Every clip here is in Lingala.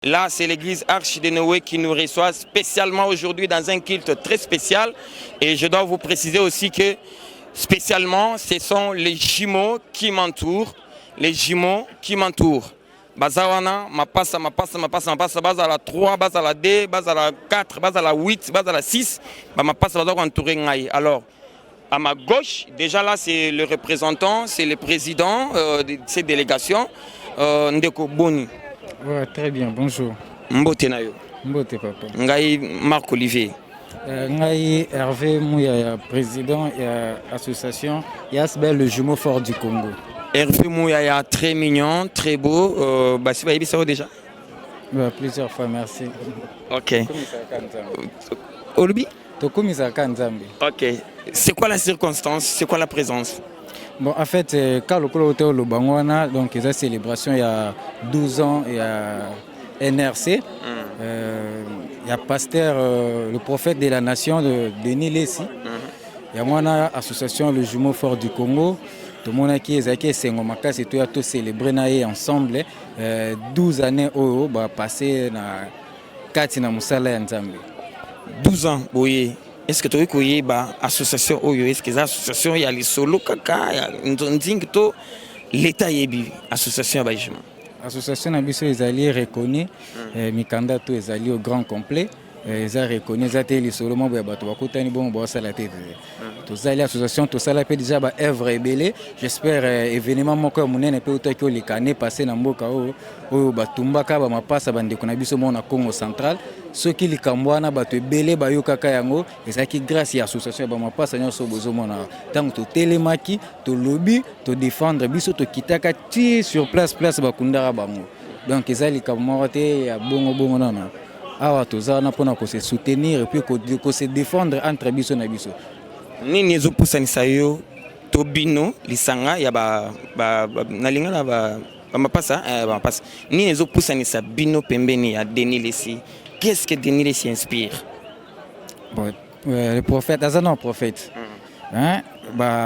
Là, c'est l'église Arche de Noé qui nous reçoit spécialement aujourd'hui dans un culte très spécial. Et je dois vous préciser aussi que spécialement, ce sont les jumeaux qui m'entourent. Les jumeaux qui m'entourent. Bazawana, ma passe, base à la 3, base à la D, base à la 4, base à la 8, base à la 6. Ma passe, base entourée. Alors, à ma gauche, déjà là, c'est le représentant, c'est le président de cette délégation, Ndeko Boni. Ouais, très bien, bonjour. Mbote Nayo. Mbote papa. Ngai Marc Olivier. Ngai Hervé Mouya, président de l'association Yasbel, le jumeau fort du Congo. Hervé Mouya, très mignon, très beau. C'est pas ça déjà? Plusieurs fois, merci. Ok. Olubi? Ok. C'est quoi la circonstance? C'est quoi la présence? Bon, en fait, quand le Colo le Bangwana, donc il y a célébration il y a 12 ans, il y a NRC, il y a pasteur, le prophète de la nation de Denis Lessi, il y a moi association le jumeau fort du Congo, tout le monde qui est Sengomaka, c'est tout célébrer ensemble 12 années au passé na Katina Musala Nzambe. 12 ans, oui. Est-ce que tu as une association? Est-ce que l'association il y a les solo kaka, il y a l'État yebi association abayjuma. L'association Abisso est allée reconnue, Mikanda tout est allé au grand complet. Ils ont reconnu les solo membres de Batouakotani bon bossa la tête. Tous allés l'association tout ça la fait déjà œuvre ébélée. J'espère événement mon cœur mon peut autant que les canets passé dans Mboka au Batumba ka ba mapasa bande kona biso mona Congo central. Ceux qui les Kambwana batu ébélé ba yo kaka yango et ça qui grâce à l'association ba mapasa nyoso bozo mona tant to télémaki to lobby to défendre biso to kitaka ti sur place ba kundara bango. Donc ils allent Kamorate ya bongo nana. Ah, tous pour se soutenir et puis se défendre entre biso na biso. Nini zo pusanisa yo tobino lisanga ya na lingala ba mapasa mapasa. Nini zo pusanisa bino pembeni ya Denis Lessi. Qu'est-ce que Denis Lessi inspire? Bon, le prophète, azana prophète. Hein?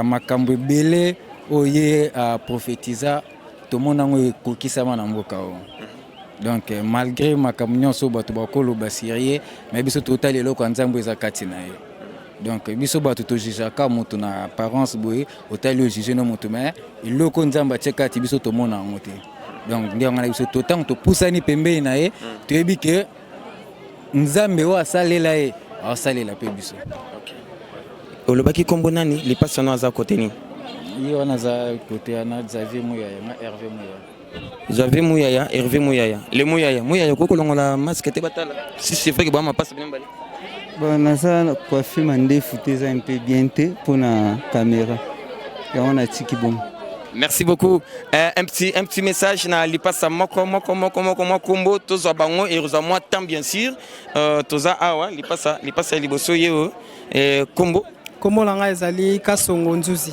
Makambo belé oye a prophétiser tout le monde kokisa na mboka o. Donc malgré ma camion so batu bakolo basirier mais biso total eloko nzambo ezakati na ye. Donc biso batu to jija ka mutu na apparence boye otali juger no mutu mais eloko nzamba tshekati biso to mona ngote. Donc ndio ngana biso totango to pusani pembeni na ye to yebi ke nzambe wa salela ye asalela pe biso. OK. Olobaki kombo nani li pasano aza côté ni? Yo na za côté ana Xavier Mouya na Hervé Mouya. J'avais Mouyaya, Hervé Mouyaya. Le Mouyaya, koko la masque était batala. Si c'est vrai que ma passe bien balé. Bon, nasa coiffé mandé fouté ça un peu bien pour la caméra. Et on a tiki bon. Merci beaucoup. Un petit message na lipasa moko kombo toza bango et moi tant bien sûr. Toza awa lipasa liboso yeo kombo. Kombo langa ezali Kasongo Nzuzi.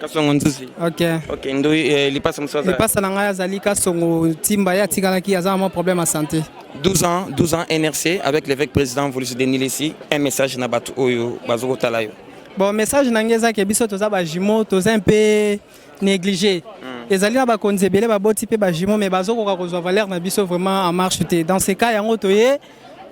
Kasongo Nzuzi. OK, ndo lipasa msoza. Lipasa langa ezali Kasongo Timba ya tikalaki azama problème à santé. 12 ans NRC avec l'évêque président Voulus Denis Lessi. Un message na batu oyo bazoko talayo. Bon, message nangeza ke biso toza ba jimo toza un peu négligé. Ezali na ba konzebele ba boti pe ba jimo mais bazoko ka kozwa valeur na biso vraiment en marche té. Dans ces cas yango toye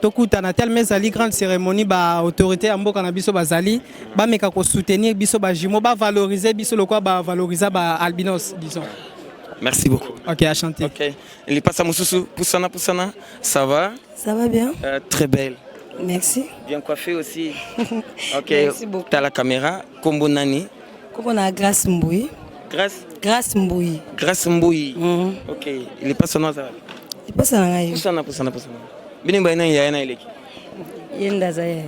tokuta na tellement ezali grande cérémonie ba autorité ya mboka na biso bazali ba meka ko soutenir biso ba jimo ba valoriser biso lokwa ba valoriser ba albinos disons. Merci beaucoup. OK, à chanter. OK. Il passe à Moussoussou. Poussana. Ça va? Ça va bien. Très belle. Merci. Bien coiffée aussi. OK. Merci beaucoup. Tu as la caméra. Kombo nani? Kombo na Grâce Mbouyi. Grâce Mbouyi. Grâce Mbouyi. OK. Il passe à ça. Il passe à ngai. Poussana. Bini ba nani yaya na ileki? Yenda zaya.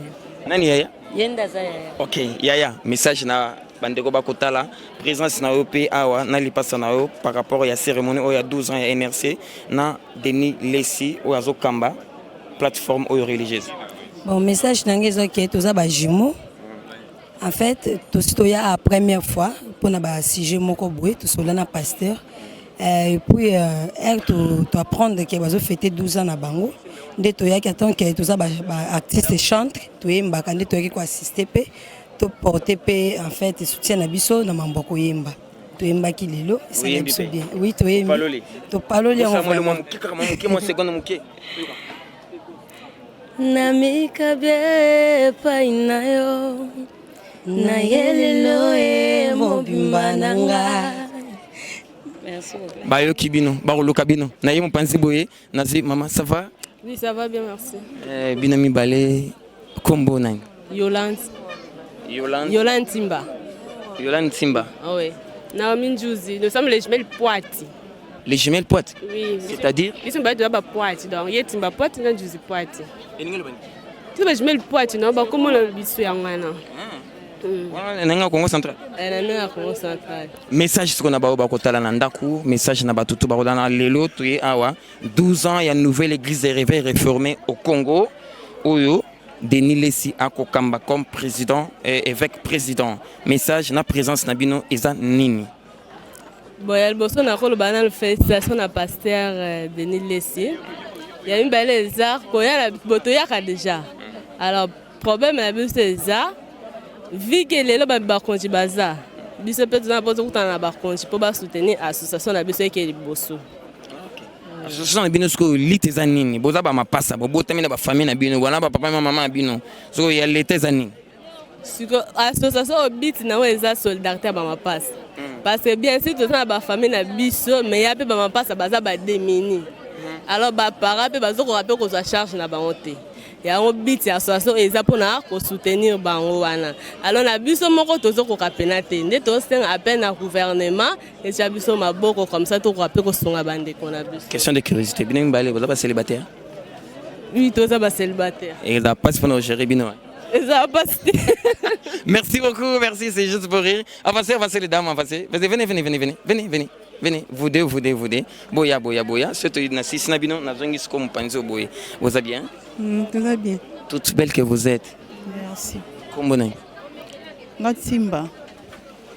Nani yaya? Yenda zaya. OK. Yaya, message na bandeko bakotala présence na OP awa na lipasa na yo par rapport à la cérémonie il y a 12 ans à NRC na Denis Lessi ou azokamba plateforme religieuse. Bon message nangezo ke toza ba jumeau. En fait, tout ce y a la première fois pour na ba sujet moko boye tout cela na pasteur et puis tu apprendre que bazo fêter 12 ans na bango nde to ya ki attend que toza ba artiste chante to yemba kande to ki ko assister pe to porter pe en fait soutien na biso na mamboko yemba toyembaki lelo esala biso bien. Oui, Topaloli. Topaloli yango vraiment. Namika bie epai na yo na ye lelo e mobimba na ngai. Merci beaucoup. Bayoki bino, baroluka bino. Na ye mopanzi boye, nazi maman, ça va? Oui, ça va bien, merci. Bino mibale kombo nani? Yolande. Yolande. Yolande Timba. Yolande Timba. Ah oui. Naomi Njouzi. Nous sommes les jumelles Poiti. Les jumelles Poiti? Oui. C'est-à-dire? Ils sont de Poiti. Donc, il y a Timba Poiti et Njouzi Poiti. Et nous, les jumelles Poiti, non? Comment le bisou yangana? Nanga Congo central. Nanga Congo central. Message ce qu'on a ba kotala na ndaku, message na batutu ba kodana lelo tuye awa 12 ans il y a une nouvelle église de réveil réformée au Congo. Oyo Denis Lessi akokamba comme président et évêque président. Message na présence na bino eza nini? Bon, il y a le bosso na kolo banal félicitation na pasteur Denis Lessi. Il y a une belle ezar ko ya la botoya ka déjà. Alors problème la bus ezar vu que les lobes bakonji baza biso peut na poto kutana bakonji pour ba soutenir association na biso ke liboso. Association na bino sko lite za nini? Boza ba mapasa bo botamina ba famille na bino wana ba papa na mama na bino. So ya lite za nini? Siko association obit na weza solidarité ba mapasa. Parce que bien sûr tout ça ba famille na biso mais ya pe ba mapasa baza ba démini. Alors ba para pe bazo ko rappeler ko za charge na ba honte. Il y a un but association ezapona ko soutenir bango wana. Alors na biso moko tozo ko kapenate nde to sen appel na gouvernement et ça biso maboko comme ça to ko rappeler ko songa bande ko na biso. Question de curiosité, bino mbale vous êtes célibataire? Oui, toza ba célibataire. Et la passe pour nous gérer bino. Ça passe. Merci beaucoup, merci, c'est juste pour rire. Avancez les dames, avancez. Venez, vous deux. Boya. Surtout, na six nabino, na zongis comme panzo boy. Vous allez bien? Tout va bien. Toute belle que vous êtes. Merci. Comment vous Notre Simba.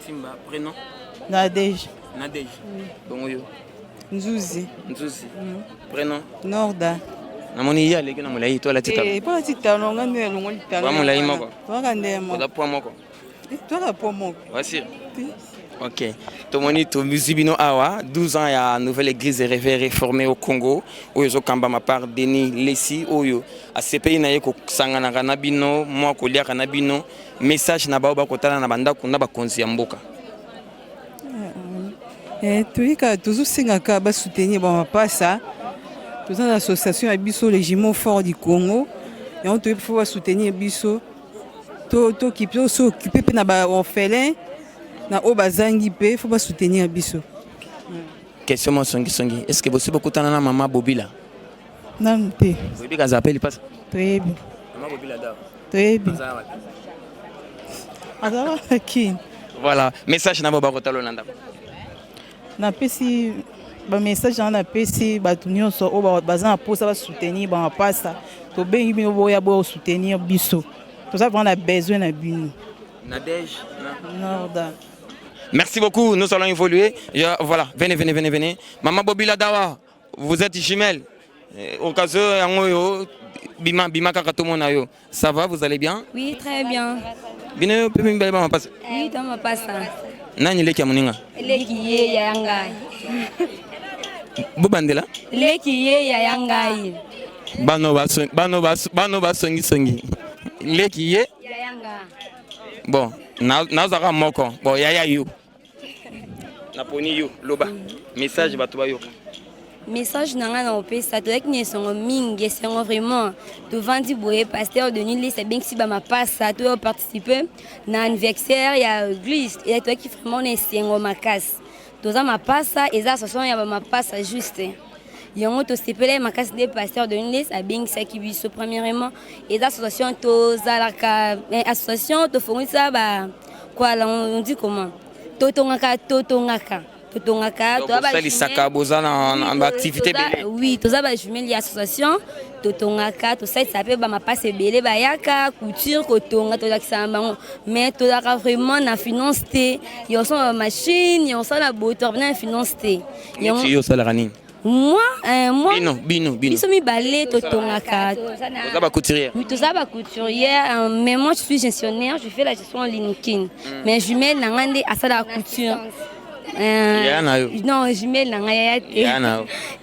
Simba, prénom? Nadej. Bon, yo. Nzouzi. Prénom? Norda. Namoni ya leki na mulai to la tita. Pas tita no ngani ya longo tita. Ba mulai moko. Toka ndemo. Oda po moko. Toka po moko. Voici. Ok. Tomoni to musibino awa 12 ans ya nouvelle église réformée au Congo. Oyo kamba ma part Denis Lessi oyo a CPI na yeko sangana kana bino moi ko lia kana bino message na ba kotala na banda kuna ba konzi ya mboka. Tuika toujours singaka ba soutenir ba mapasa. Nous avons l'association à Bisso, les jumeaux forts du Congo. Et on doit pouvoir soutenir Bisso. Tout qui peut s'occuper de l'orphelin, il faut soutenir Bisso. Question mon songi. Est-ce que vous savez beaucoup de maman Bobila? Non, Bobila s'appelle pas. Très bien. Maman Bobila d'abord. Très bien. Voilà, message na baba kotalo nanda. Na pesi ba message na pesi batu nyonso o bazana posa ba soutenir ba pasa to bengi bino boya bo soutenir biso to ça prend besoin na bino Nadej Norda. Merci beaucoup, nous allons évoluer. Voilà, venez. Maman Bobila Dawa, vous êtes jumelle. Au cas où bima kakatomo na yo. Ça va, vous allez bien? Oui, très bien. Bino pe mbele ba mapasa. Oui, dans ma passe. Nani leki ya muninga? Leki ye ya yangai. Bobandela? Leki ye ya yangai. Bano ba songi. Leki ye Ya yanga. bon, nazaka moko. Bon, yaya yo. Naponi yo loba. Message batu ba yo. Message nanga na opesa to ek nisongo mingi songo vraiment to vandi boye pasteur Denis Lessi bien que si ba ma passe to participer na anniversaire ya église et to qui vraiment ne songo makas to za ma passe eza association ya ba ma passe juste yango to sepele makas de pasteur Denis Lessi a bien que qui biso premièrement et association to zalaka association to fongisa ba quoi là on dit comment totongaka Saka bozana en activité belé. Oui, tous ça jumelle association totongaka tout ça s'appelle ba ma passe belé ba yaka couture kotonga to lakisamba mais to la vraiment na finance té yo son machine yo son la moteur na finance té yo ça la rani moi bino biso mi balé totongaka ça ba couturière. Oui, tout ça ba couturière mais moi je suis gestionnaire, je fais la gestion en LinkedIn mais jumelle na ngande à ça la couture. Non, jumelle na ngai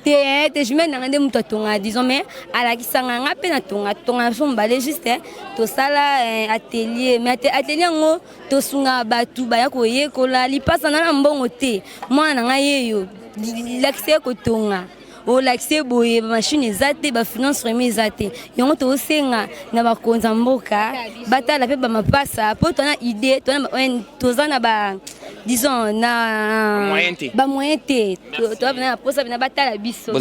te jumelle na ngai nde moto atonga disons mais alakisanga nga mpe natonga so mbale juste tosala atelier mais atelier yango tosunga bato baya koyekola lipasa na mbongo te mwana na ngai yeyo lakise kotonga olakise boye machine eza te bafinance remi eza te yango tosenga na bakonza mboka batala mpe bamapasa mpo tona idée toza na disons na moyen te toza posa na batala biso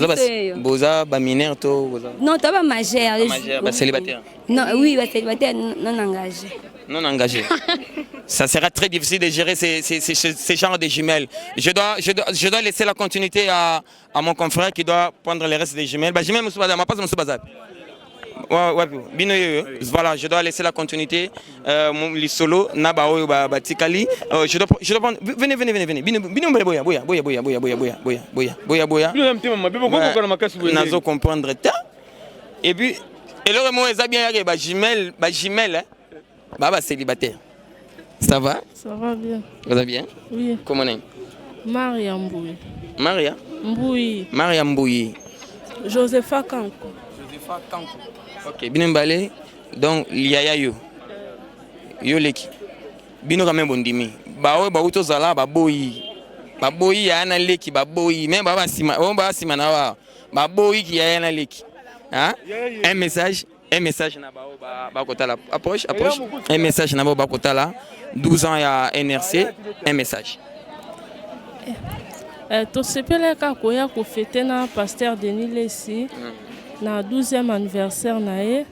boza baminere to non toza bamagere célibataire non oui célibataire non engagé non engagé. Ça sera très difficile de gérer ces genres de jumelles. Je dois laisser la continuité à mon confrère qui doit prendre le reste des jumelles. Bah, jumelles, voilà, je dois laisser la continuité. Les solos, Nabao, Batikali. Je dois prendre. Venez. Nazo comprendre. Et puis, et le mot est bien, jumelles. Baba célibataire. Ça va? Ça va bien. Vous allez bien? Oui. Comment est? Maria Mbouy. Maria? Mbouy. Maria Mbouy. Josepha Kanko. Josepha Kanko. Ok, bien balé. Donc, liaya yo. Yo leki. Bino quand même bondimi. Ba uto zala ba boyi. Ba boyi ya na leki ba boyi. Même baba sima na wa. Ba boyi ki ya na leki. Hein? Un message na bakotala approche un message na bakotala 12 ans ya NRC un message to sepeleka koya ko fêter na pasteur Denis Lessi na 12e anniversaire na ye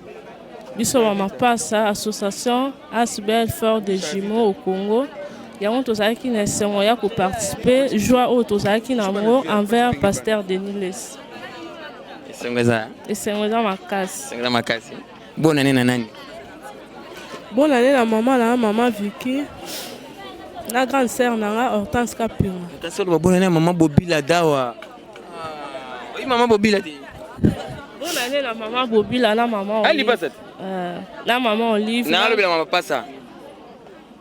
biso ba mapasa association Asbel Fort de Jumeaux au Congo yango tozalaki na sengo ya ko participer joie au tozalaki na mo envers pasteur Denis Lessi. Esengweza makasi. Bonne année na nani? Bonne année na maman Vicky. La grande sœur na Hortense Kapira. Bonne année maman Bobila Dawa. Oui maman Bobila. Bonne année na maman Bobila na maman. Elle passe. La maman Olive. Na le maman pas ça.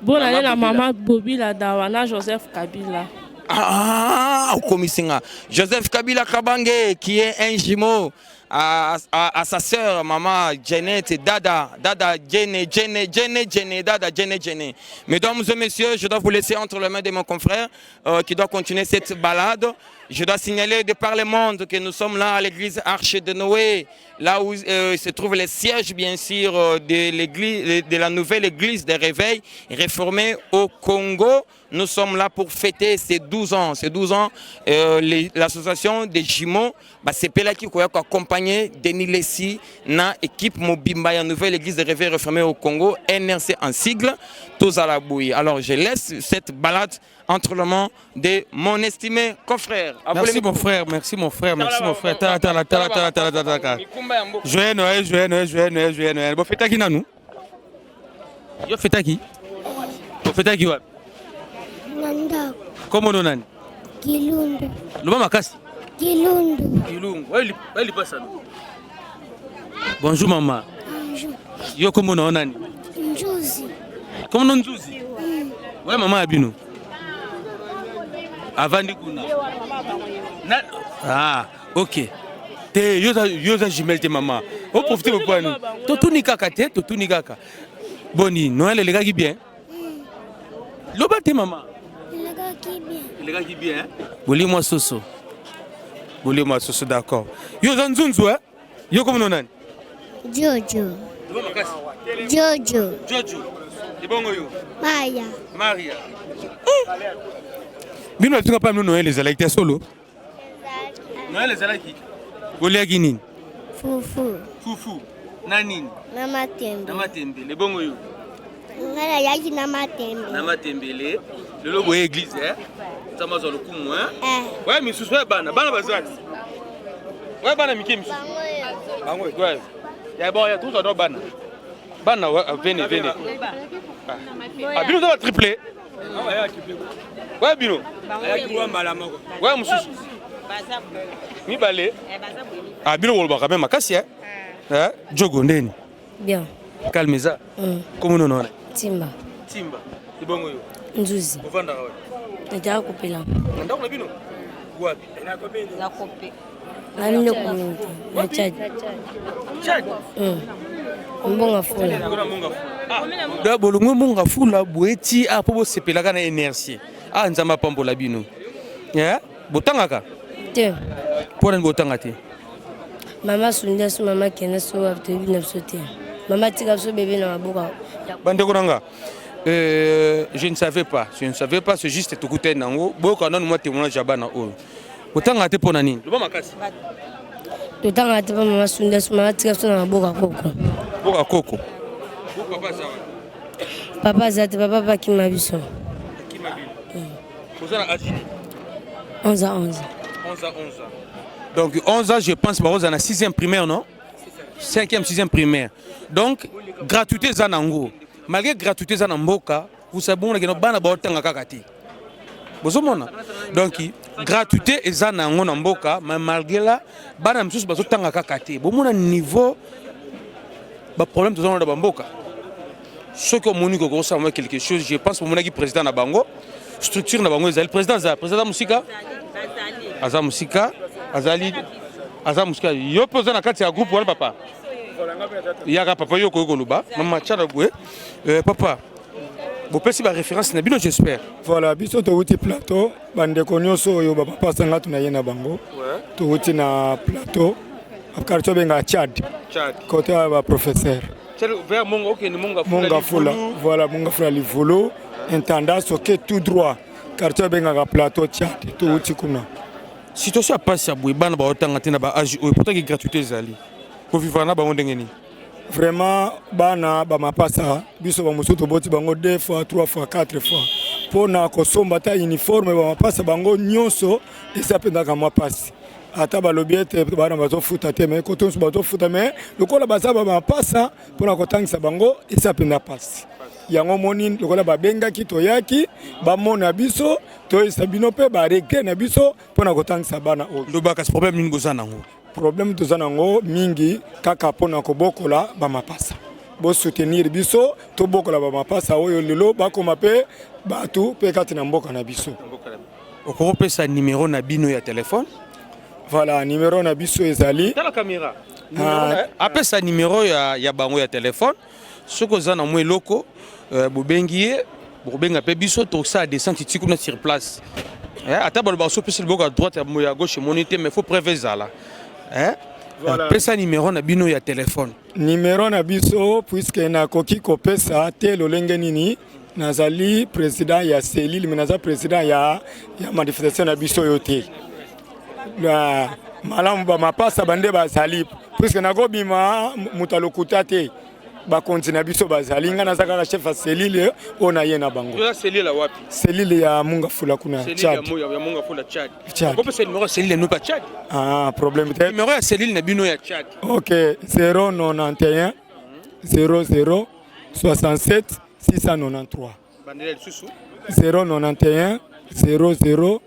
Bonne année na maman Bobila Dawa na Joseph Kabila. Joseph Kabila Kabange qui est un jumeau à sa sœur maman Janet Dada Jenny Dada Jenny. Mesdames et messieurs, je dois vous laisser entre les mains de mon confrère qui doit continuer cette balade. Je dois signaler de par le monde que nous sommes là à l'église Arche de Noé, là où se trouve le siège bien sûr de l'église, de la nouvelle église des réveils réformée au Congo. Nous sommes là pour fêter ces 12 ans. Ces 12 ans, l'association des jumeaux, c'est Pela qui a accompagné Denis Lessi dans l'équipe Mobimba, la nouvelle église des réveils réformée au Congo, NRC en sigle, tous à la bouille. Alors je laisse cette balade entre les mains de mon estimé confrère. Merci mon frère. Joyeux Noël. Bon, fête à qui nanou? Yo fête à qui? Bon, fête à qui ouais? Nanda. Comment on a? Kilundu. Loma makasi? Kilundu. Ouais, passe ça. Bonjour maman. Bonjour. Yo comment on a? Njuzi. Comment on Njuzi? Ouais maman abino. Avant de kuna. Ah, ok. Te yoza jumelle te maman. On profite pour nous. Totuni kaka te, totuni kaka. Boni, Noël les gars qui bien. Loba te maman. Les gars qui bien. Boli-moi soso, d'accord. Yo zanzunzu hein? Yo comme non nan? Jojo. Ibongo yo. Maria. Bino tu pas Noël les électeurs solo. Noël les électeurs. Boli aginin. Fufu. Nanine. Namatembe. Les bongo yo. Ngala yaki Namatembele. Le logo église hein. Ça m'a zo le kumu hein. Ouais mais sous bana bazali. Ouais bana mikemi. Bango ouais. Ya bon ya tout ça bana. Bana venez. Ah bino ça va tripler. Ouais bino. Ouais mususu. Mi balé. Ah bino wolba quand même makasi hein. Jogo ndeni. Bien. Calme ça. Comment non? Timba. Ibongo yo. Nzuzi. Ovanda ouais. Nataka kopela. Ndako na bino. Wapi? Na kope. Na nini community? Na Chad. Chad. Mbonga fula. Da bolongo mbonga fula boeti apo bo sepelaka na énergie. Ah nzamba pambola bino. Ya? Botangaka? Te. Pona botanga te. Mama sundia so mama kena so abtebi na sote. Mama tika so bébé na maboka. Bande konanga. Je ne savais pas, c'est juste tout côté nango. Boka non moi témoignage jabana o. Botanga te pona nini? Loba makasi. Totanga te mama sundia so mama tika so na maboka koko. Boka koko. Papa sawa. Papa zate papa pa kimabiso. Vous avez âgé 11 à 11. 11 à 11 ans. Donc 11 ans, je pense, vous avez 6e primaire, non? 5e, 6e primaire. Donc, gratuité Zanango. Malgré gratuité Zanamboka, vous savez, vous avez un bon kakati. Donc, gratuité et Zanango Namboka, mais malgré là, vous avez un bon kakati. Vous avez un niveau de problème de Zanango Namboka. Ceux qui ont quelque chose, je pense que vous avez un président Nabango. Structure na bango ezali président Musika Aza Musika Aza Musika yo poza na kati ya groupe wala papa yaka papa yo ko koluba mama chana bwe papa bo pesi ba référence na bino j'espère voilà biso to wuti plateau bande konyoso yo baba pasa ngatu na yena bango to wuti na plateau akarto benga Chad côté ba professeur vers monga OK ni monga fula voilà monga fula livolo intendant soke tout droit quartier benga plateau Tchad to uti kuna situation a passé boy bana ba otanga tina ba âge pourtant que gratuité zali ko vivre na ba ndengeni vraiment bana ba mapasa biso ba musuto boti bango 2 fois 3 fois 4 fois pona ko somba ta uniforme ba mapasa bango nyonso esapenda ka mapasi ata balobiete bana bazofuta te mais koto bazofuta mais lokola bazaba ba mapasa pona ko tangisa bango esapenda pasi yango moni lokola babengaki toyaki bamona biso toyisa bino pe bareke na biso pona kotangisa bana oyo ndobaka problème nini boza nango problème toza nango mingi kaka pona kobokola bamapasa bo soutenir biso to bokola bamapasa oyo lelo bakoma pe batu pe kati na mboka na biso okopesa numéro na bino ya téléphone voilà numéro na biso ezali dans la caméra apesa numéro ya bango ya téléphone soko za na mwe loko bobengiye bobenga pe biso to ça descente tikuna sur place ata balo baso pesa le à droite à gauche monité mais faut prévoir là voilà pesa numéro na bino ya téléphone numéro na biso puisque na koki ko pesa te lolenge nini nazali président ya cellule mais naza président ya manifestation na biso yote la malamu ba mapasa bande bazali puisque nako bima mutalokuta te ba continue biso bazali nga nazaka la chef ya cellule ona yena bango yo cellule la wapi cellule ya munga fula kuna Chad ya munga fula Chad ko pesa numéro cellule no pa Chad problème te numéro ya cellule na bino ya Chad OK 091 00 67 693 bandela susu 091 00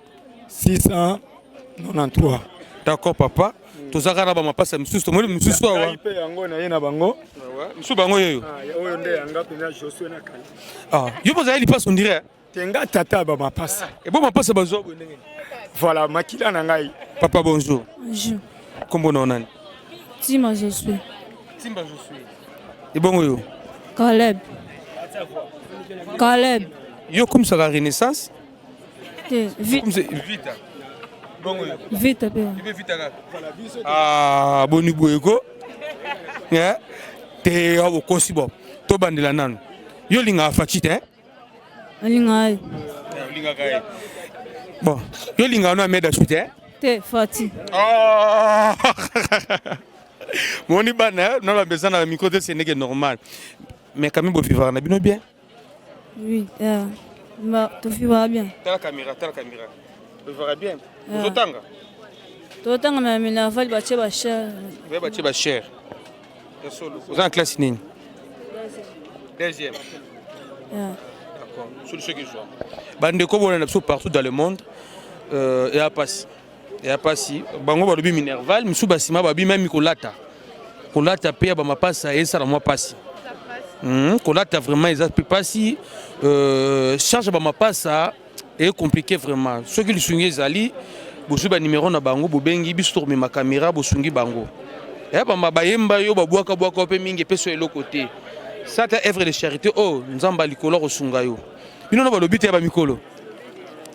693 d'accord papa tozaka na ba mapasa misusu to moli misusu awa pe yango na yena bango misusu bango yoyo oyo nde yanga pena Josué na kali yo poza ali passe on dirait tenga tata ba mapasa et bon mapasa bazo ndenge voilà makila na ngai papa bonjour bonjour kombo na nani Timba je suis et bon yo Caleb yo comme ça la renaissance vite bongo yo vite boni boyeko te o kosi bo to bandela nanu yo linga fachi te linga kai bon yo linga no ameda chute te fati moni bana na la maison na micro de Sénégal normal mais quand même bo vivre na bino bien oui tu vivras bien ta caméra tu vivras bien totanga mais na vali bache ba cher vous en classe nini deuxième d'accord sur ce que je vois bande ko bona partout dans le monde et à passi bango ba lobi minerval misu basima ba bi même kolata pe ba mapasa et ça la moi passi kolata vraiment ils a passi charge ba mapasa est compliqué vraiment. Ceux qui le sont zali, bosu ba numéro na bango, bobengi biso ma caméra, bosungi bango. Et ba bayemba yo ba boaka pe mingi pe sur l'autre côté. Ça c'est œuvre de charité. Oh, nzamba likolo rosunga yo. Bino na ba lobite ya ba mikolo.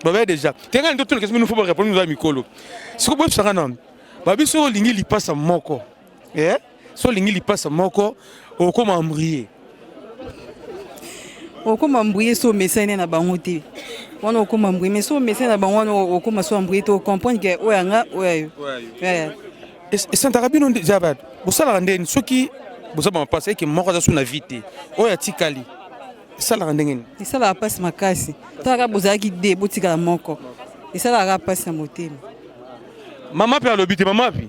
Ba déjà. Tenga ndo tuna question nous faut répondre nous à mikolo. Ce que bo sanga non. Ba biso lingi li passe moko. Eh? So lingi li passe moko, o comme embrier. Okoma mbrouiller so message na bango te. Wana okoma mbrouiller mais so message na bango wana okoma so mbrouiller to comprendre que oyanga oyayo. Et Santa Rabino Jabad, vous savez rendre soki vous savez passer que moko za suna vite. Oya tikali. Ça la rendre. Et ça la passe makasi. Taka bozaki de botika moko. Et ça la passe na motema. Maman peut alobite maman puis.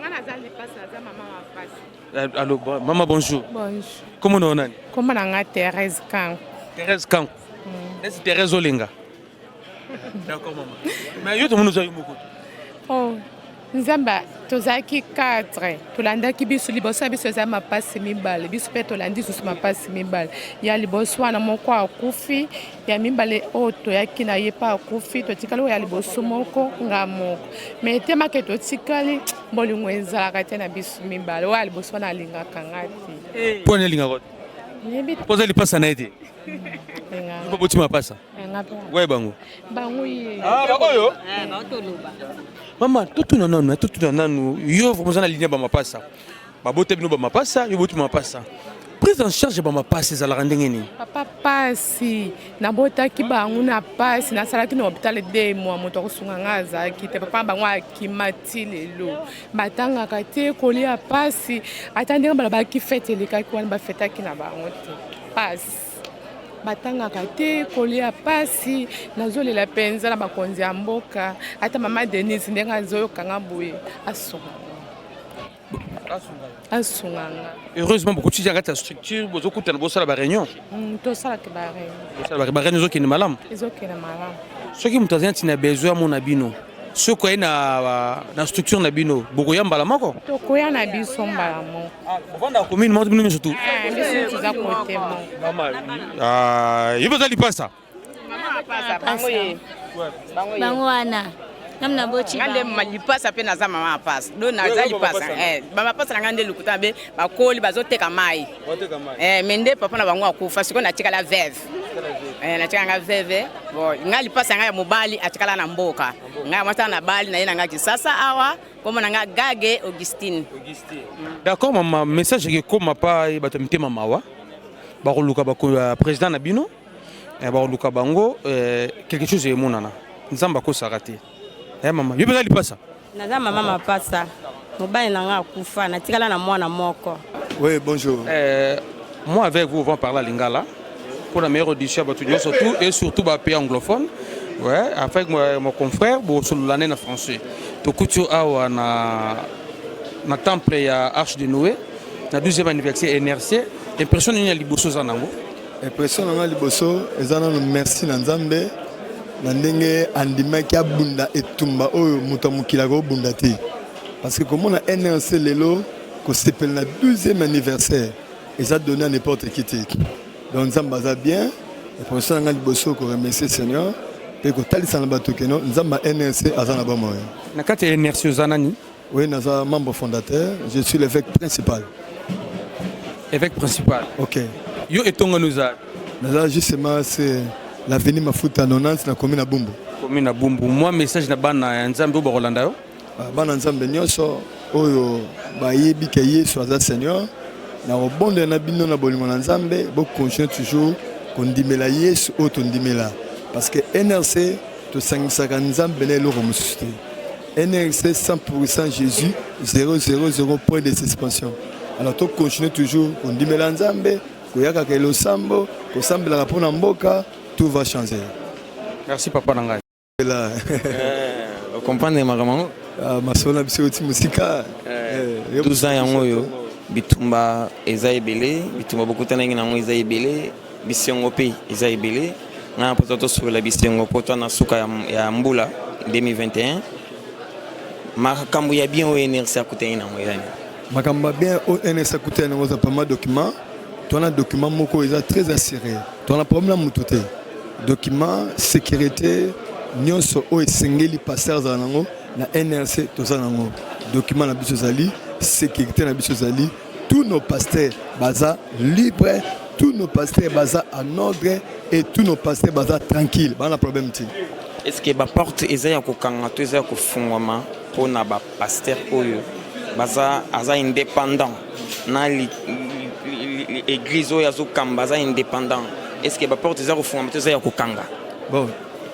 Ngana zali passe za maman passe. Allô maman bonjour. Bonjour. Comment on a? Comment on a Thérèse Kang? Thérèse Kang. Est-ce Thérèse Olenga? D'accord maman. Mais yo tout le monde nous a eu beaucoup. Oh. Nzamba tozaki 4 tolandaki biso liboso biso za mapasi mibale biso pe tolandi susu mapasi mibale ya liboso wana moko akufi ya mibale oto yaki na yepa akufi totikali ya liboso moko nga moko mais tema ke totikali bolingo ezalaka te na biso mibale wa liboso wana alingaka ngati pone linga ko poza lipasa na ete ko botima pasa ouais bango ye oyo Maman, tout nanu, yo vous en aligné ba mapasa. Ba bote bino ba mapasa, yo bote mapasa. Prise en charge ba mapasa za la rendengeni. Papa pasi, na bota ki bangu na pasi, na salaki na hôpital 2 mois moto kosunga ngaza ki te papa bangu akimati lelo. Batanga ka te koli ya pasi, atandira ba ki fete le ka ki wana ba feta ki na bango te. Pasi. Batanga kate kolia pasi nazolela penza na bakonzi ya mboka ata mama Denise ndenga zoyo kanga boye asunganga heureusement beaucoup de gens à ta structure bozo kutana bosala ba réunion to sala ke ba réunion bosala ba réunion zo kini malam ce qui mutazana tina besoin mon abino ce ko na structure na bino boko ya mbala moko to ko ya na biso mbala moko vanda commune mo bino surtout biso za côté mo mama yibo zali pasa bango wana namna bochi ngande malipasa pe na za mama pasa do na za lipasa mama pasa ngande lukuta be bakoli bazoteka mai mende papa na bango akufa siko na tikala veve na tikanga veve bon ngali pasa ngaya mobali atikala na mboka ngaya mata na bali na yena ngaki sasa awa comme na Gage Augustine. D'accord maman message que comme pas batamite mama wa ba koluka ba président na bino ba koluka bango quelque chose est monana nzamba ko sarate maman yo bezali pasa naza mama mapasa mobali nanga kufa na tikala na mwana moko. Oui bonjour. Moi avec vous on va parler lingala pour la meilleure audition surtout et surtout ba pays anglophone. Ouais, avec mon confrère bo sur l'année en français. To kutu awa na temple ya Arche de Noé na 12e anniversaire NRC impression ni liboso za nango. Impression na liboso ezana no merci na Nzambe na ndenge andimaki abunda etumba oyo muto mukila go bunda te. Parce que comme on a NRC lelo ko sepel na 12e anniversaire et ça donné à n'importe qui te. Donc Nzamba za bien impression na liboso ko remercier Seigneur. Et que talisa na bato keno Nzamba NRC azana ba moyo. Na kati NRC zanani? Oui, naza membre fondateur, je suis l'évêque principal. Évêque principal. OK. Yo etonga nuza. Naza justement c'est l'avenue Mafuta 90 na commune na Bumbu. Commune na Bumbu. Moi message na bana Nzambe ba Rolanda yo. Bana Nzambe nyoso oyo ba yebi ke Yesu aza Seigneur. Na obonde na bino na bolingo na Nzambe bo continuer toujours kondimela Yesu o tondimela. Parce que NRC, tout ça, Nzambe le remusuté. NRC 100% Jésus, 0,00 point de suspension. Alors, tu continues toujours, on dit Nzambe, koyaka ke lo sambo, ko sambela pour mboka, tout va changer. Merci papa Nangai. Là. Vous comprenez maman? Masona biso ti musika. 12 ans yango yo, bitumba eza ebele, bitumba bokutana ngi nango eza ebele, bisiongo pe eza ebele. Na poto sur la bisengo poto na suka ya mbula 2021 makambo ya bien o NRC akutena na moyani makambo bien o NRC akutena na pas mal document ton document moko est très assuré ton problème mutote document sécurité nyonso o esengeli pasteur za nango na NRC toza nango document na biso zali sécurité na biso zali tous nos pasteurs baza libres, tous nos pasteurs baza en ordre et tous nos pasteurs baza tranquille bana problème ti. Est-ce que ba porte ezaya ko kanga to ezaya ko fungwama pona ba pasteur oyo baza aza indépendant na l'église oyo azokamba baza indépendant? Est-ce que ba porte ezaya ko fungwama to ezaya ko kanga? Bon,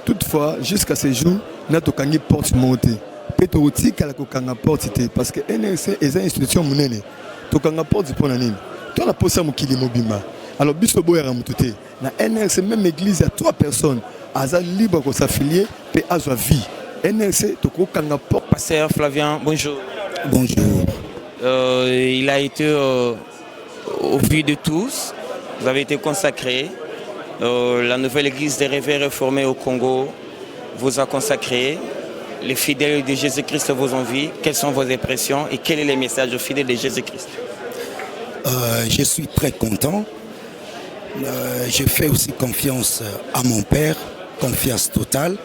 toutefois jusqu'à ce jour na to kangi porte montée. Peut-être aussi kala ko kanga porte té parce que NRC est une institution munene. To kanga porte pour nani? To la posa mukili mobimba. Alors biso boya mututé. Na NRC même église à 3 personnes. Aza libre qu'on s'affilier et à sa vie. NRC toko kanga porte. Pasteur Flavien, bonjour. Bonjour. Il a été au vu de tous. Vous avez été consacré. La nouvelle église des réveils réformés au Congo vous a consacré. Les fidèles de Jésus-Christ vous envient. Quelles sont vos impressions et quel est le message aux fidèles de Jésus-Christ? Je suis très content. Je fais aussi confiance à mon Père, confiance totale.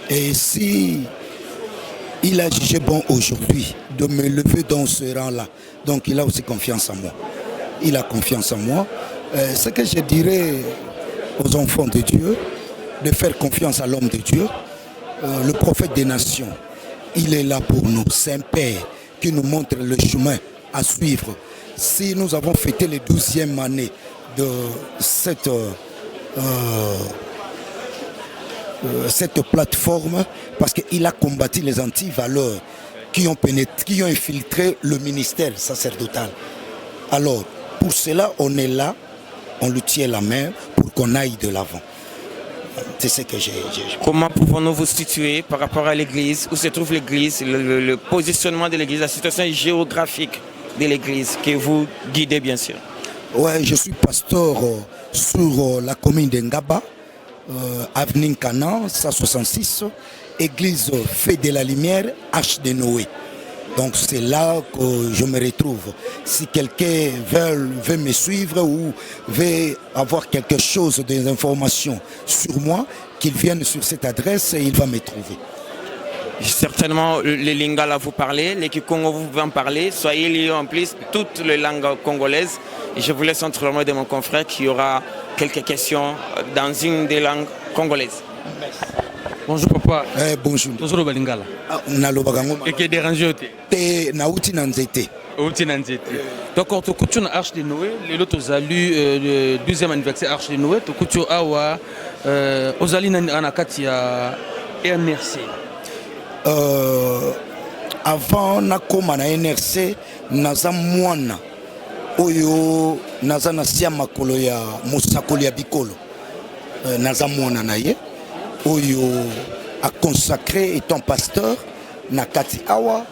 Et si il a jugé bon aujourd'hui de me lever dans ce rang-là, donc il a aussi confiance en moi. Il a confiance en moi. Ce que je dirais aux enfants de Dieu, de faire confiance à l'homme de Dieu, le prophète des nations, il est là pour nous. C'est un Père qui nous montre le chemin à suivre. Si nous avons fêté les 12e année de cette plateforme, parce qu'il a combattu les antivaleurs qui ont infiltré le ministère sacerdotal. Alors, pour cela, on est là, on lui tient la main pour qu'on aille de l'avant. C'est ce que j'ai. Comment pouvons-nous vous situer par rapport à l'église? Où se trouve l'église, le positionnement de l'église, la situation géographique de l'église que vous guidez bien sûr? Ouais, je suis pasteur sur la commune de Ngaba, avenue Canan, 166, église Fée de la Lumière, Arche de Noé. Donc c'est là que je me retrouve. Si quelqu'un veut me suivre ou veut avoir quelque chose, des informations sur moi, qu'il vienne sur cette adresse et il va me trouver. Certainement, les Lingala vous parlez, les Kikongo vous pouvez en parler. Soyez liés en plus toutes les langues congolaises. Et je vous laisse entre les mains de mon confrère qui aura quelques questions dans une des langues congolaises. Bonjour papa. Bonjour. Bonjour Balingala. Et qui est dérangé? Nauti Nanzete. Nauti Nanzete. Donc tu coutumes à Arche de Noé, les autres saluent le 12e anniversaire Arche de Noé, tu coutumes à Ozali Nanakatia et NRC. Avant nakoma na NRC naza mwana oyo naza na sia makolo ya mosakoli ya bikolo naza mwana na ye oyo a consacré étant pasteur na kati awa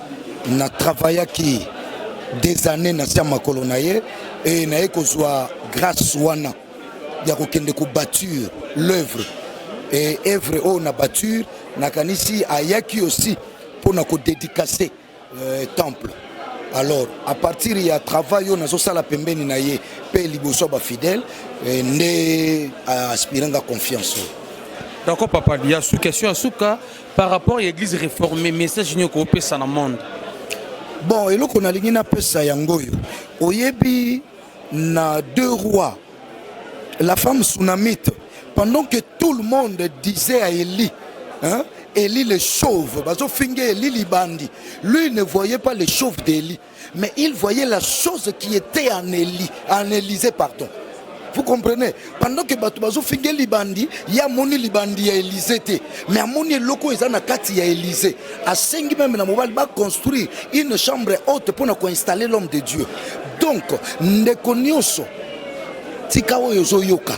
na travaillaki des années na sia makolo na ye et na ye kozwa grâce wana ya kokende ko bâtir l'œuvre et œuvre o na bâtir na kanisi ayaki aussi pour na ko dédicacer temple. Alors à partir il y a travail on a so sala pembeni na ye pe liboso ba fidèle né aspirant à confiance. D'accord papa, il y a sous question asuka par rapport à l'église réformée message nyoko pesa na monde. Bon et loko na lingi na pesa yangoyo oyebi na 2 rois la femme Sunamite pendant que tout le monde disait à Élie hein, Élie le chauve, Élie libandi. Lui ne voyait pas le chauve d'Élie, mais il voyait la chose qui était en Élie, en Élysée, pardon. Vous comprenez? Pendant que Bazo Finge libandi, il y a moni libandi à Élysée, mais à moni loko ezana kati à Élysée. À 5 même la mobile va construire une chambre haute pour nous installer l'homme de Dieu. Donc, ndekonioso tikawo yozo yoka.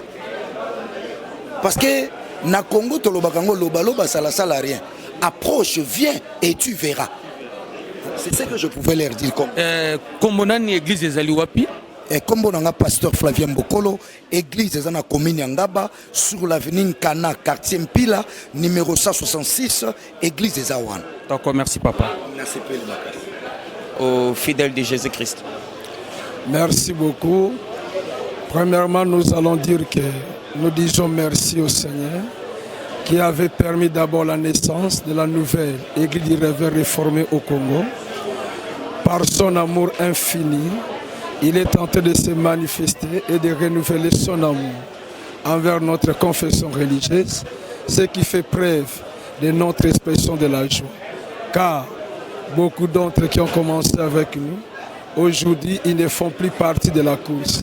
Parce que na Congo tolobakango loba sala rien. Approche, viens et tu verras. C'est ce que je pouvais leur dire comme. Comme on a une église des Aliwapi. Comme on a pasteur Flavien Bokolo, église des Ana commune Ngaba sur l'avenue Kana, quartier Mpila, numéro 166, église des Awan. D'accord, merci papa. Merci aux fidèles de Jésus-Christ. Merci beaucoup. Premièrement, nous allons dire que nous disons merci au Seigneur qui avait permis d'abord la naissance de la nouvelle Église du Réveil réformée au Congo. Par son amour infini, il est tenté de se manifester et de renouveler son amour envers notre confession religieuse, ce qui fait preuve de notre expression de la joie. Car beaucoup d'entre qui ont commencé avec nous, aujourd'hui, ils ne font plus partie de la course.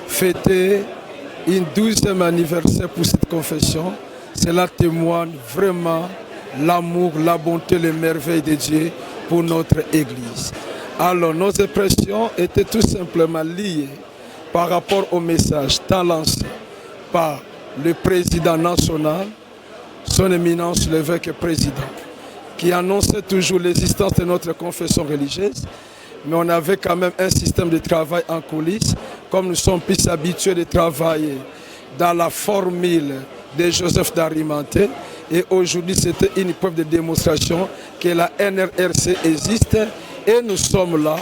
Fêter une 12e anniversaire pour cette confession, cela témoigne vraiment l'amour, la bonté, les merveilles de Dieu pour notre Église. Alors, nos impressions étaient tout simplement liées par rapport au message tant lancé par le président national, son éminence l'évêque président, qui annonçait toujours l'existence de notre confession religieuse, mais on avait quand même un système de travail en coulisses, comme nous sommes plus habitués de travailler dans la formule de Joseph d'Arimathée. Et aujourd'hui, c'était une preuve de démonstration que la NRRC existe et nous sommes là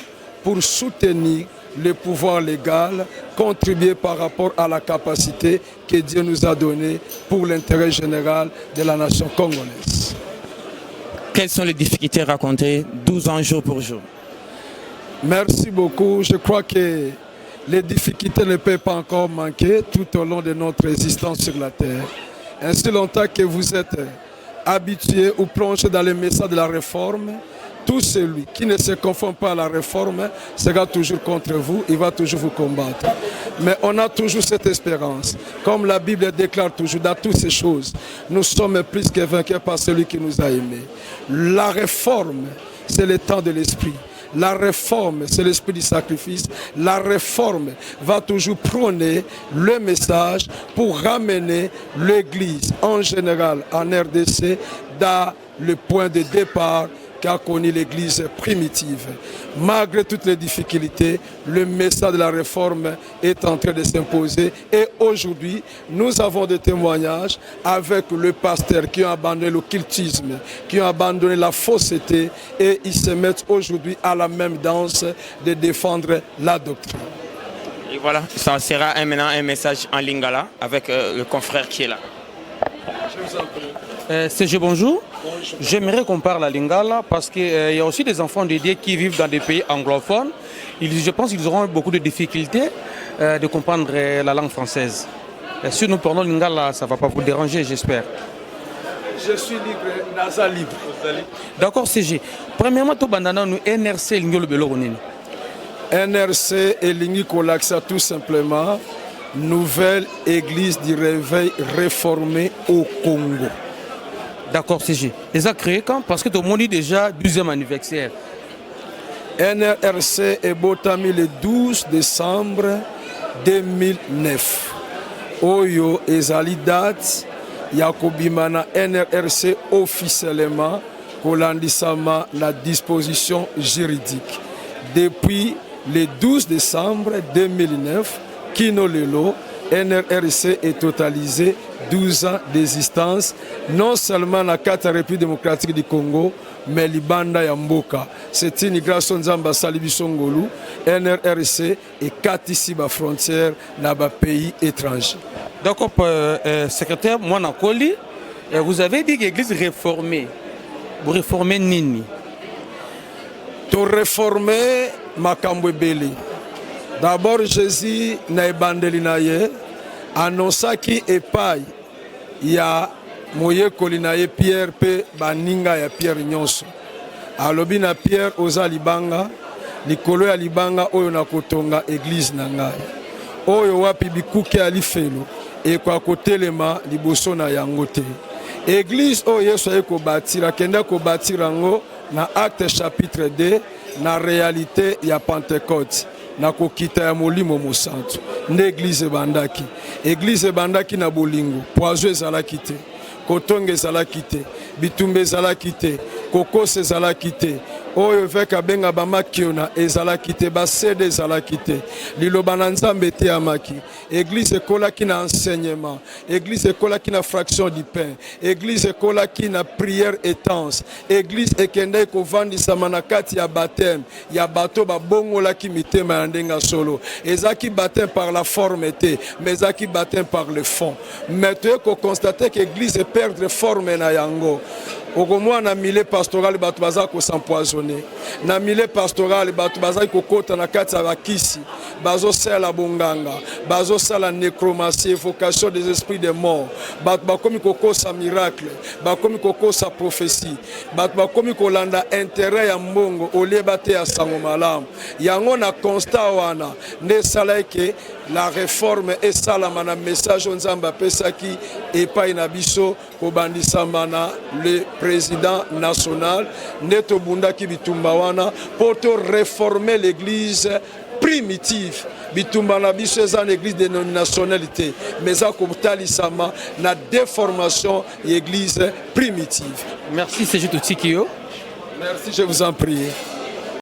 pour soutenir le pouvoir légal, contribuer par rapport à la capacité que Dieu nous a donnée pour l'intérêt général de la nation congolaise. Quelles sont les difficultés rencontrées 12 ans jour pour jour? Merci beaucoup. Je crois que les difficultés ne peuvent pas encore manquer tout au long de notre existence sur la terre. Ainsi longtemps que vous êtes habitués ou plongés dans les messages de la réforme, tout celui qui ne se conforme pas à la réforme sera toujours contre vous, il va toujours vous combattre. Mais on a toujours cette espérance. Comme la Bible déclare toujours dans toutes ces choses, nous sommes plus que vainqueurs par celui qui nous a aimés. La réforme, c'est le temps de l'esprit. La réforme, c'est l'esprit du sacrifice. La réforme va toujours prôner le message pour ramener l'Église en général en RDC dans le point de départ qu'a connu l'Église primitive. Malgré toutes les difficultés, le message de la réforme est en train de s'imposer. Et aujourd'hui, nous avons des témoignages avec le pasteur qui a abandonné le cultisme, qui a abandonné la fausseté et ils se mettent aujourd'hui à la même danse de défendre la doctrine. Et voilà, ça sera maintenant un message en lingala avec le confrère qui est là. Je vous en prie. CG, bonjour. J'aimerais qu'on parle à Lingala parce qu'il y a aussi des enfants de Dieu qui vivent dans des pays anglophones. Je pense qu'ils auront beaucoup de difficultés de comprendre la langue française. Si nous parlons Lingala, ça ne va pas vous déranger, j'espère. Je suis libre, Naza libre. D'accord, CG. Premièrement, tout bandana nous NRC Lingolo Beloronini. NRC et Lingi Kolaksa, tout simplement, nouvelle église du réveil réformée au Congo. D'accord, CG. Ils ont créé quand? Parce que tout le monde dit déjà 12e anniversaire. NRC est botami le 12 décembre 2009. Oyo ezali date yakobimana NRC officiellement kolandisama la disposition juridique. Depuis le 12 décembre 2009, Kino Lelo, NRC est totalisé 12 ans d'existence, non seulement dans la 4 République démocratique du Congo, mais Libanda Yamboka. C'est une grâce à Nzamba Salibisongolu, NRC est 4 ici à frontière dans les pays étrangers. D'accord, secrétaire Mouanakoli, vous avez dit que l'église réformée. Vous réformez Nini? Tout réformer Makambo Beli. D'abord, Jésus n'a bandeli naye, annonça qui epai ya moye kolinaye Pierre pe baninga ya Pierre nyonso. Alobi na Pierre oza libanga, likolo ya libanga oyo na kotonga église na ngai. Oyo wapi bikuke ali felo e kwa kotelema liboso na yango te. Église oyo Yesu aye ko batira kenda ko batira ngo na Acte chapitre 2 na réalité ya Pentecôte. Na kokita ya molimo mosantu nde église bandaki na bolingo poazo ezalaki te kotonga ezalaki te bitumba ezalaki te kokose ezalaki te oyo évêque abenga bamakiona ezalaki te basede ezalaki te liloba na nzambe eteyamaki église ekolaki na enseignement église ekolaki na fraction du pain église ekolaki na prière étanse église ekendeki kovandisama na kati ya baptême ya bato babongolaki mitema ya ndenga solo ezalaki baptême par la forme te mais ezalaki baptême par le fond mais toye kokonstate ke église perdre forme na yango okomwa na milieu pastoral bato baza kosempoisonner na milieu pastoral bato baza kokota na kati ya bakisi bazosala bonganga bazosala nécromancie évocation des esprits de mort bato bakomi kokosa miracle bakomi kokosa prophétie bato bakomi kolanda intérêt ya mbongo olieba te ya sango malamu yango na constat wana nde esalaki la réforme esalama na message nzambe apesaki epai na biso kobandisama na le président national Neto Bundaki bitumba wana pour réformer l'église primitive bitumba na biso eza na église dénominationnalité mais a kobutalisama na déformation église primitive. Merci, c'est juste Tikio. Merci, je vous en prie.